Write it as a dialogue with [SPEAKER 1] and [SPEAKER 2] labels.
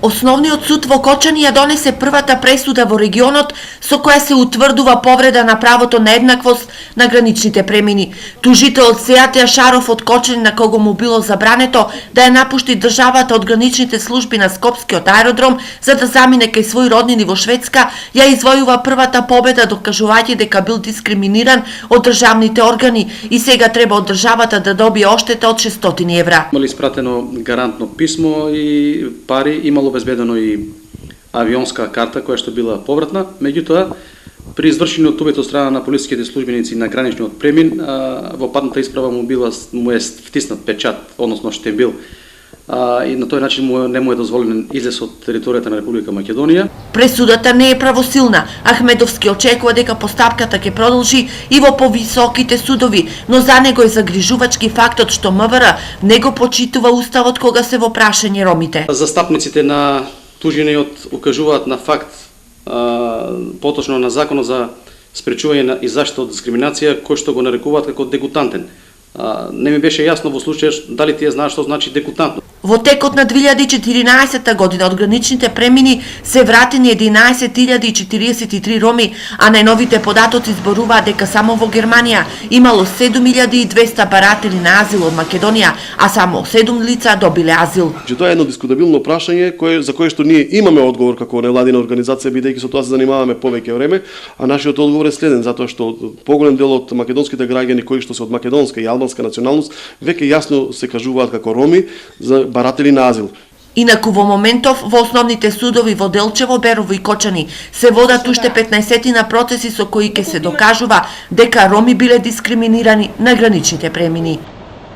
[SPEAKER 1] Основниот суд во Кочани ја донесе првата пресуда во регионот со која се утврдува повреда на правото на еднаквост на граничните премини. Тужителот Сејат Јашаров од Кочани, на кого му било забрането да ја напушти државата од граничните служби на Скопскиот аеродром за да замине кај своји роднини во Шведска, ја извојува првата победа докажувајќи дека бил дискриминиран од државните органи и сега треба од државата да добие оштета од 600 евра.
[SPEAKER 2] Имало испратено гарантно писмо и пари, имало обезбедено и авионска карта која што била повратна. Меѓутоа, при извршениот увет од страна на полициските службеници на граничниот премин, во патната исправа му е втиснат печат, односно штембил, и на тој начин не му е дозволен излез од територијата на Република Македонија.
[SPEAKER 1] Пресудата не е правосилна. Ахмедовски очекува дека постапката ќе продолжи и во повисоките судови, но за него е загрижувачки фактот што МВР не го почитува уставот кога се во прашање ромите.
[SPEAKER 2] Застапниците на тужениот укажуваат на факт, поточно на Законот за спречување и заштита од дискриминација, кој што го нарекуваат како дегутантен. Не ми беше јасно во случај дали тие знаат што значи дегутантно.
[SPEAKER 1] Во текот на 2014 година од граничните премини се вратени 11.043 роми, а најновите податоци зборуваат дека само во Германија имало 7.200 баратели на азил од Македонија, а само 7 лица добиле азил.
[SPEAKER 3] Тоа е едно дискутабилно прашање за кое што ние имаме одговор како невладина организација, бидејќи со тоа се занимаваме повеќе време, а нашиот одговор е следен, затоа што поголем дел од македонските граѓани кои што се од македонска и албанска националност веќе јасно се кажуваат како роми за баратели на азил.
[SPEAKER 1] Инаку во моментов во основните судови во Делчево, Берово и Кочани се водат уште 15 процеси со кои ќе се докажува дека роми биле дискриминирани на граничните премини.